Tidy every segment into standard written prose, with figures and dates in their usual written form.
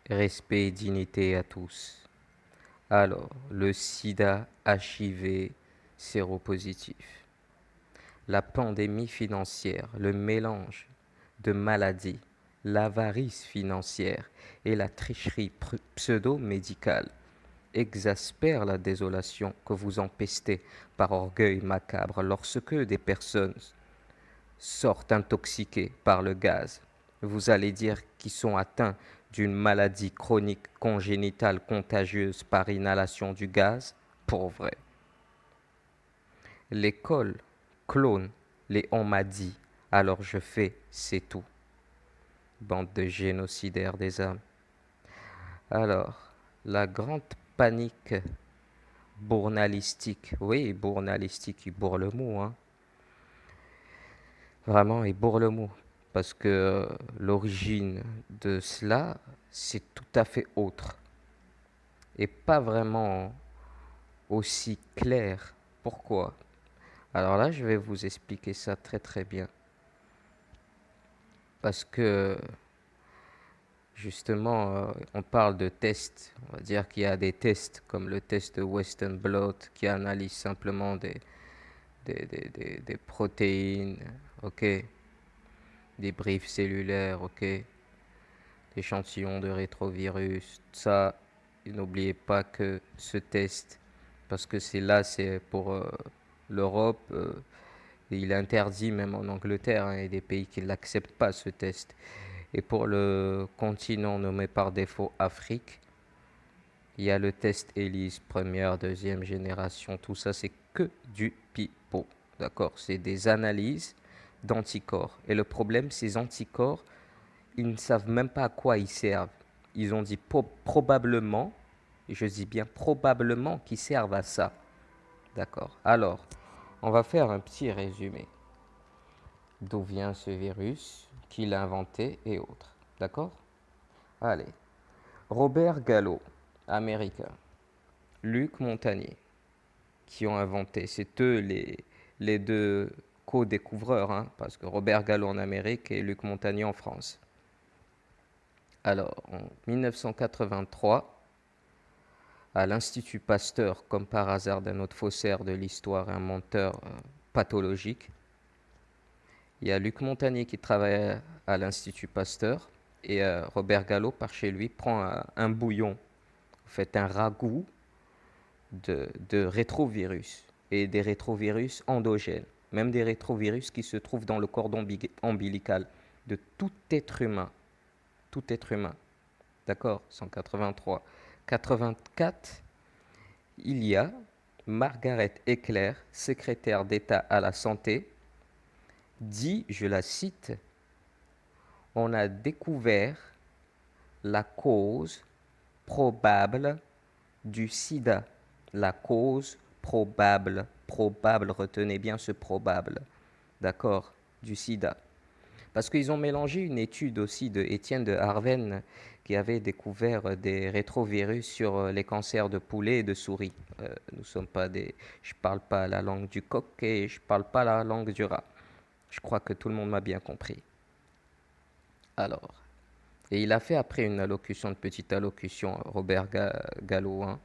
Respect et dignité à tous. Alors, le sida HIV séropositif, la pandémie financière, le mélange de maladies, l'avarice financière et la tricherie pseudo-médicale exaspèrent la désolation que vous empestez par orgueil macabre lorsque des personnes sortent intoxiquées par le gaz. Vous allez dire qu'ils sont atteints d'une maladie chronique congénitale contagieuse par inhalation du gaz? Pour vrai. L'école clone les on m'a dit, alors je fais, c'est tout. Bande de génocidaires des âmes. Alors, la grande panique bournalistique, oui, bournalistique, il bourre le mot, hein. Vraiment, il bourre le mot. Parce que l'origine de cela, c'est tout à fait autre. Et pas vraiment aussi clair. Pourquoi? Alors là, je vais vous expliquer ça très très bien. Parce que justement, on parle de tests. On va dire qu'il y a des tests comme le test de Western Blot qui analyse simplement des protéines, ok, des briefs cellulaires, ok, échantillons de rétrovirus. Ça, n'oubliez pas que ce test, parce que c'est pour l'Europe, et il est interdit même en Angleterre, hein, il y a des pays qui ne l'acceptent pas ce test. Et pour le continent nommé par défaut Afrique, il y a le test ELISE, première, deuxième génération, tout ça c'est que du pipeau. D'accord? C'est des analyses d'anticorps. Et le problème, ces anticorps, ils ne savent même pas à quoi ils servent. Ils ont dit probablement, et je dis bien probablement, qu'ils servent à ça. D'accord? Alors, on va faire un petit résumé. D'où vient ce virus, qui l'a inventé et autres. D'accord? Allez. Robert Gallo, américain. Luc Montagnier, qui ont inventé. C'est eux les deux co-découvreurs, hein, parce que Robert Gallo en Amérique et Luc Montagnier en France. Alors, en 1983, à l'Institut Pasteur, comme par hasard d'un autre faussaire de l'histoire et un menteur pathologique, il y a Luc Montagnier qui travaille à l'Institut Pasteur et Robert Gallo, par chez lui, prend un bouillon, en fait un ragoût de rétrovirus et des rétrovirus endogènes, même des rétrovirus qui se trouvent dans le cordon ombilical de tout être humain. Tout être humain. D'accord? 183. 84, il y a Margaret Eckler, secrétaire d'État à la santé, dit, je la cite, on a découvert la cause probable du sida. La cause probable, retenez bien ce probable, d'accord, du sida. Parce qu'ils ont mélangé une étude aussi de Étienne de Harven qui avait découvert des rétrovirus sur les cancers de poulet et de souris. Nous sommes pas des, je parle pas la langue du coq et je parle pas la langue du rat. Je crois que tout le monde m'a bien compris. Alors, et il a fait après une allocution, une petite allocution, Robert Gallo, hein,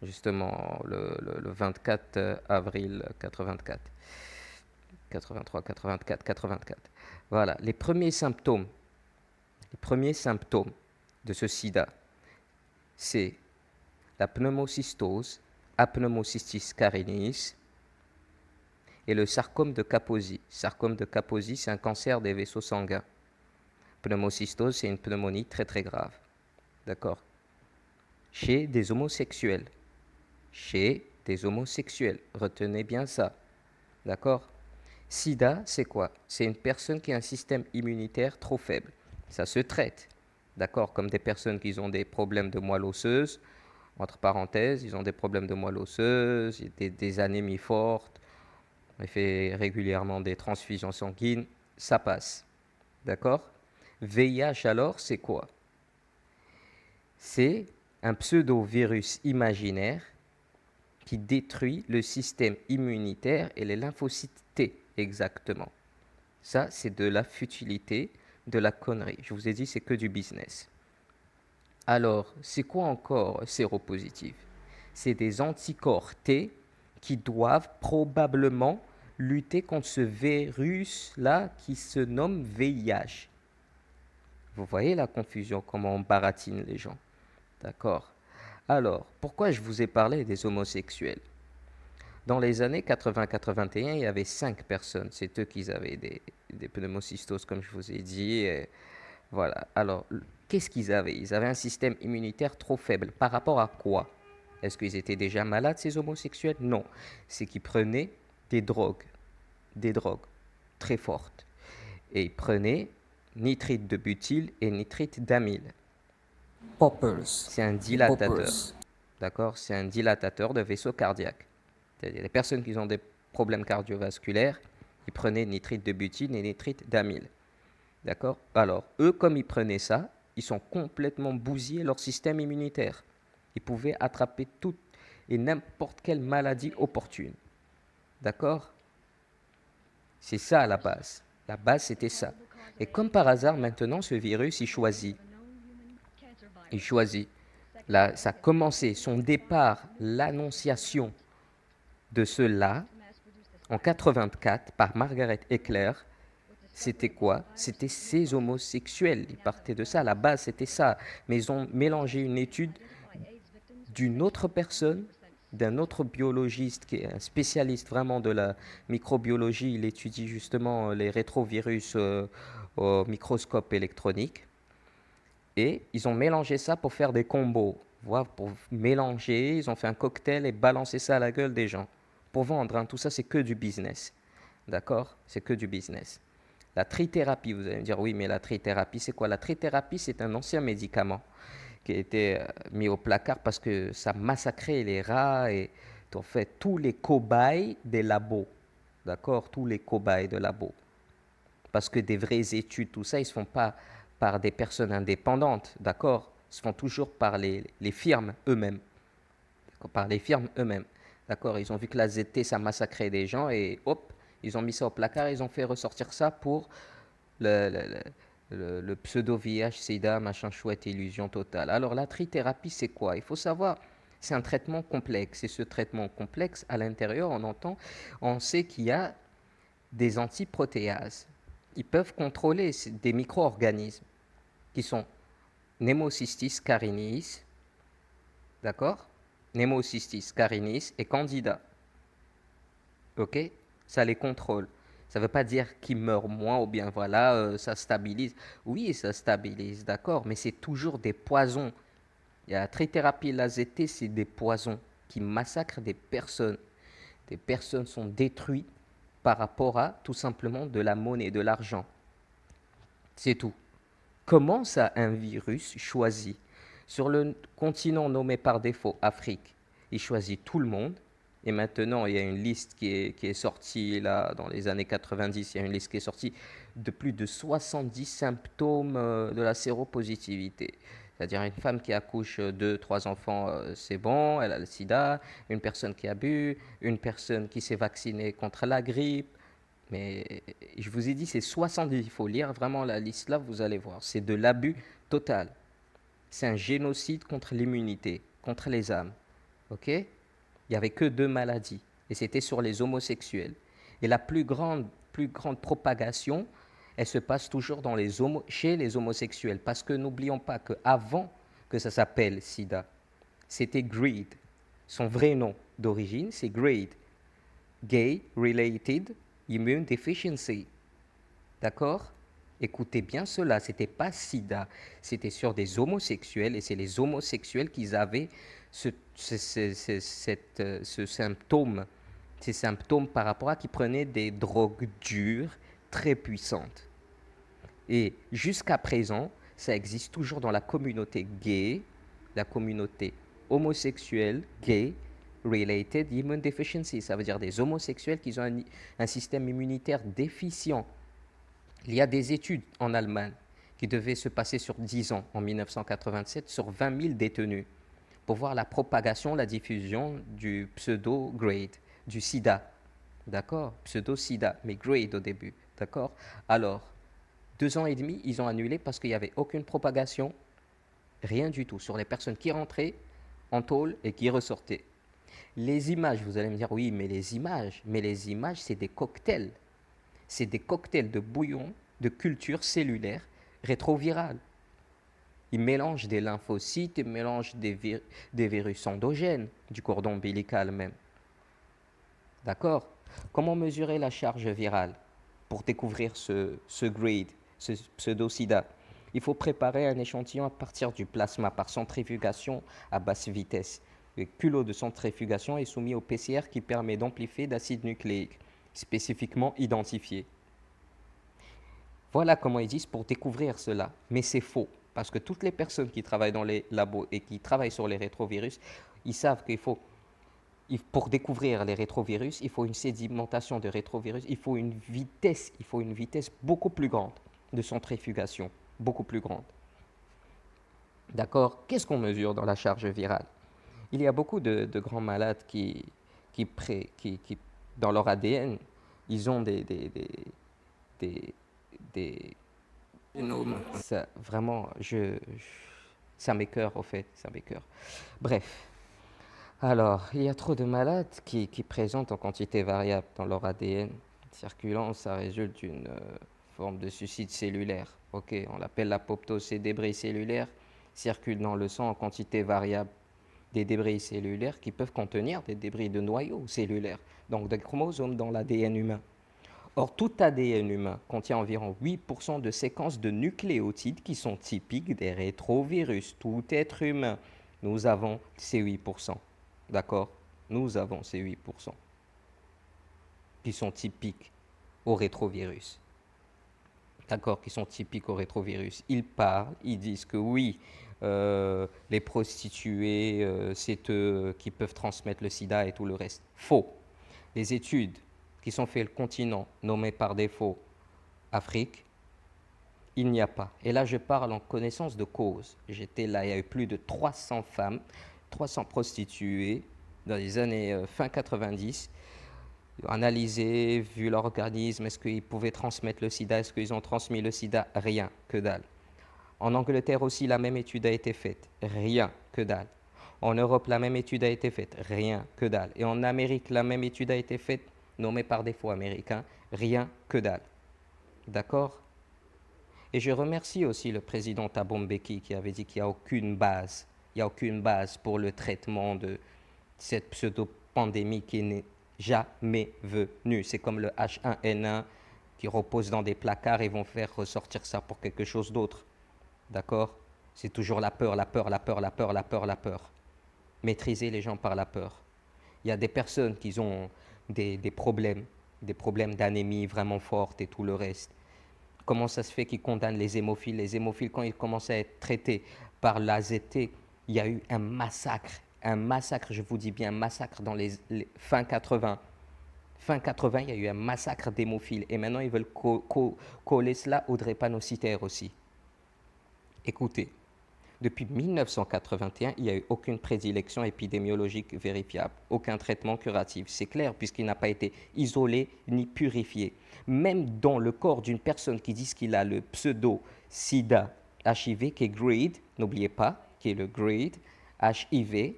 justement le 24 avril 84. 83, 84, 84. Voilà, les premiers symptômes de ce sida, c'est la pneumocystose, apneumocystis carinii et le sarcome de Kaposi. Sarcome de Kaposi, c'est un cancer des vaisseaux sanguins. Pneumocystose, c'est une pneumonie très très grave. D'accord? Chez des homosexuels. Chez des homosexuels. Retenez bien ça. D'accord? Sida, c'est quoi? C'est une personne qui a un système immunitaire trop faible. Ça se traite. D'accord? Comme des personnes qui ont des problèmes de moelle osseuse. Entre parenthèses, ils ont des problèmes de moelle osseuse, des anémies fortes. On fait régulièrement des transfusions sanguines. Ça passe. D'accord? VIH alors, c'est quoi? C'est un pseudo-virus imaginaire qui détruit le système immunitaire et les lymphocytes T, exactement. Ça, c'est de la futilité, de la connerie. Je vous ai dit, c'est que du business. Alors, c'est quoi encore séropositif? C'est des anticorps T qui doivent probablement lutter contre ce virus-là qui se nomme VIH. Vous voyez la confusion, comment on baratine les gens. D'accord. Alors, pourquoi je vous ai parlé des homosexuels? Dans les années 80-81, il y avait 5 personnes. C'est eux qui avaient des pneumocystoses, comme je vous ai dit. Et voilà. Alors, qu'est-ce qu'ils avaient? Ils avaient un système immunitaire trop faible. Par rapport à quoi? Est-ce qu'ils étaient déjà malades, ces homosexuels? Non. C'est qu'ils prenaient des drogues. Des drogues très fortes. Et ils prenaient nitrite de butyl et nitrite d'amyle. Poppers. C'est un Les dilatateur. poppers. D'accord? C'est un dilatateur de vaisseau cardiaque. C'est-à-dire les personnes qui ont des problèmes cardiovasculaires, ils prenaient nitrite de butyle et nitrite d'amyle. D'accord? Alors, eux, comme ils prenaient ça, ils sont complètement bousillés leur système immunitaire. Ils pouvaient attraper toute et n'importe quelle maladie opportune. D'accord? C'est ça la base. La base, c'était ça. Et comme par hasard, maintenant, ce virus, il choisit. Il choisit. Là, ça a commencé, son départ, l'annonciation de cela, en 84, par Margaret Eckler, c'était quoi? C'était ces homosexuels. Ils partaient de ça. À la base, c'était ça. Mais ils ont mélangé une étude d'une autre personne, d'un autre biologiste qui est un spécialiste vraiment de la microbiologie. Il étudie justement les rétrovirus au microscope électronique. Et ils ont mélangé ça pour faire des combos. Voilà, pour mélanger, ils ont fait un cocktail et balancer ça à la gueule des gens. Pour vendre, hein. Tout ça, c'est que du business. D'accord? C'est que du business. La trithérapie, vous allez me dire, oui, mais la trithérapie, c'est quoi? La trithérapie, c'est un ancien médicament qui a été mis au placard parce que ça massacrait les rats et en fait tous les cobayes des labos. D'accord? Tous les cobayes de labos. Parce que des vraies études, tout ça, ils ne se font pas par des personnes indépendantes. D'accord? Ils se font toujours par les firmes eux-mêmes. Par les firmes eux-mêmes. D'accord? Ils ont vu que la ZT, ça massacrait des gens et hop, ils ont mis ça au placard, ils ont fait ressortir ça pour le, le, le pseudo-VIH, sida, machin chouette, illusion totale. Alors la trithérapie, c'est quoi? Il faut savoir, c'est un traitement complexe. Et ce traitement complexe, à l'intérieur, on sait qu'il y a des antiprotéases. Ils peuvent contrôler des micro-organismes qui sont Nemocystis carinii, d'accord? Nemocystis carinii et Candida. Ok? Ça les contrôle. Ça ne veut pas dire qu'ils meurent moins ou bien voilà, ça stabilise. Oui, ça stabilise, d'accord, mais c'est toujours des poisons. Il y a la trithérapie et l'AZT, c'est des poisons qui massacrent des personnes. Des personnes sont détruites par rapport à tout simplement de la monnaie, de l'argent. C'est tout. Comment ça, un virus choisit sur le continent nommé par défaut Afrique, il choisit tout le monde. Et maintenant, il y a une liste qui est sortie là, dans les années 90, il y a une liste qui est sortie de plus de 70 symptômes de la séropositivité. C'est-à-dire une femme qui accouche 2, 3 enfants, c'est bon, elle a le sida. Une personne qui a bu, une personne qui s'est vaccinée contre la grippe, mais je vous ai dit, c'est 70. Il faut lire vraiment la liste là, vous allez voir. C'est de l'abus total. C'est un génocide contre l'immunité, contre les âmes. Ok? Il n'y avait que 2 maladies. Et c'était sur les homosexuels. Et la plus grande propagation, elle se passe toujours chez les homosexuels. Parce que n'oublions pas qu'avant que ça s'appelle SIDA, c'était GRID. Son vrai nom d'origine, c'est GRID. Gay Related Immune Deficiency. D'accord? Écoutez bien cela, c'était pas sida, c'était sur des homosexuels et c'est les homosexuels qui avaient ce symptôme, ces symptômes par rapport à qui prenaient des drogues dures très puissantes. Et jusqu'à présent, ça existe toujours dans la communauté gay, la communauté homosexuelle, gay, related immune deficiency. Ça veut dire des homosexuels qui ont un système immunitaire déficient. Il y a des études en Allemagne qui devaient se passer sur 10 ans, en 1987, sur 20 000 détenus, pour voir la propagation, la diffusion du pseudo-grade, du sida. D'accord? Pseudo-sida, mais grade au début. D'accord? Alors, 2 ans et demi, ils ont annulé parce qu'il n'y avait aucune propagation Rien du tout sur les personnes qui rentraient en tôle et qui ressortaient. Les images, vous allez me dire, oui, mais les images, c'est des cocktails. C'est des cocktails de bouillon de culture cellulaire rétrovirale. Ils mélangent des lymphocytes, ils mélangent des virus endogènes, du cordon ombilical même. D'accord? Comment mesurer la charge virale pour découvrir ce grade, ce pseudo-sida? Il faut préparer un échantillon à partir du plasma par centrifugation à basse vitesse. Le culot de centrifugation est soumis au PCR qui permet d'amplifier d'acide nucléique spécifiquement identifié. Voilà comment ils disent pour découvrir cela. Mais c'est faux, parce que toutes les personnes qui travaillent dans les labos et qui travaillent sur les rétrovirus, ils savent pour découvrir les rétrovirus, il faut une sédimentation de rétrovirus, il faut une vitesse beaucoup plus grande de centrifugation, beaucoup plus grande. D'accord? Qu'est-ce qu'on mesure dans la charge virale? Il y a beaucoup de grands malades qui, dans leur ADN, ils ont des ça, vraiment, ça m'écoeure au fait, ça m'écoeure. Bref, alors, il y a trop de malades qui présentent en quantité variable dans leur ADN circulant, ça résulte d'une forme de suicide cellulaire. Ok, on l'appelle l'apoptose. Ces débris cellulaires circulent dans le sang en quantité variable. Des débris cellulaires qui peuvent contenir des débris de noyaux cellulaires, donc des chromosomes dans l'ADN humain. Or, tout ADN humain contient environ 8% de séquences de nucléotides qui sont typiques des rétrovirus. Tout être humain, nous avons ces 8%. D'accord? Nous avons ces 8% qui sont typiques au rétrovirus. D'accord? Qui sont typiques au rétrovirus. Ils parlent, ils disent que oui, les prostituées, c'est eux qui peuvent transmettre le sida et tout le reste. Faux. Les études qui sont faites le continent nommé par défaut Afrique, il n'y a pas. Et là, je parle en connaissance de cause. J'étais là, il y a eu plus de 300 femmes, 300 prostituées dans les années fin 90, analysé, vu leur organisme, est-ce qu'ils pouvaient transmettre le sida, est-ce qu'ils ont transmis le sida? Rien, que dalle. En Angleterre aussi, la même étude a été faite. Rien, que dalle. En Europe, la même étude a été faite. Rien, que dalle. Et en Amérique, la même étude a été faite, nommée par défaut américain. Rien, que dalle. D'accord? Et je remercie aussi le président Thabo Mbeki qui avait dit qu'il n'y a aucune base. Il n'y a aucune base pour le traitement de cette pseudo-pandémie qui n'est jamais venue. C'est comme le H1N1 qui repose dans des placards et vont faire ressortir ça pour quelque chose d'autre. D'accord? C'est toujours la peur, la peur, la peur, la peur, la peur, la peur. Maîtriser les gens par la peur. Il y a des personnes qui ont des problèmes d'anémie vraiment fortes et tout le reste. Comment ça se fait qu'ils condamnent les hémophiles? Les hémophiles, quand ils commençaient à être traités par l'AZT, il y a eu un massacre, je vous dis bien un massacre dans les fin 80. Fin 80, il y a eu un massacre d'hémophiles. Et maintenant, ils veulent coller cela au drépanocytaire aussi. Écoutez, depuis 1981, il n'y a eu aucune prédilection épidémiologique vérifiable, aucun traitement curatif. C'est clair, puisqu'il n'a pas été isolé ni purifié. Même dans le corps d'une personne qui dit qu'il a le pseudo-sida HIV, qui est grade, n'oubliez pas, qui est le grade HIV,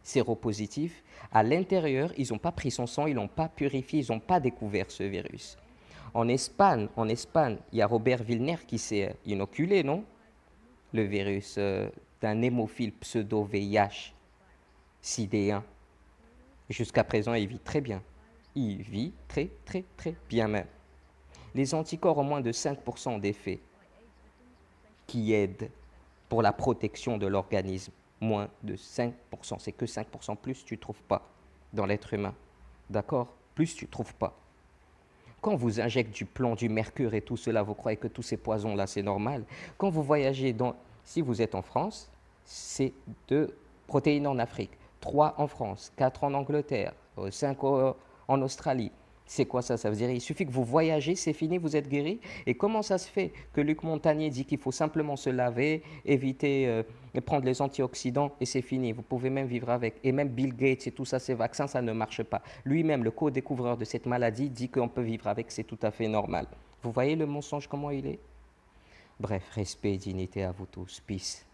séropositif, à l'intérieur, ils n'ont pas pris son sang, ils ne l'ont pas purifié, ils n'ont pas découvert ce virus. En Espagne, il y a Robert Vilner qui s'est inoculé, non? Le virus d'un hémophile pseudo-VIH, sidéen. Jusqu'à présent, il vit très bien. Il vit très, très, très bien même. Les anticorps ont moins de 5% d'effet qui aident pour la protection de l'organisme. Moins de 5%. C'est que 5%. Plus, tu ne trouves pas dans l'être humain. D'accord? Plus, tu ne trouves pas. Quand vous injectez du plomb, du mercure et tout cela, vous croyez que tous ces poisons-là, c'est normal. Quand vous voyagez, si vous êtes en France, c'est 2 protéines en Afrique, 3 en France, 4 en Angleterre, 5 en Australie. C'est quoi ça? Ça veut dire qu'il suffit que vous voyagez, c'est fini, vous êtes guéri. Et comment ça se fait que Luc Montagnier dit qu'il faut simplement se laver, éviter et prendre les antioxydants et c'est fini. Vous pouvez même vivre avec. Et même Bill Gates et tout ça, ces vaccins, ça ne marche pas. Lui-même, le co-découvreur de cette maladie, dit qu'on peut vivre avec, c'est tout à fait normal. Vous voyez le mensonge, comment il est? Bref, respect et dignité à vous tous. Peace.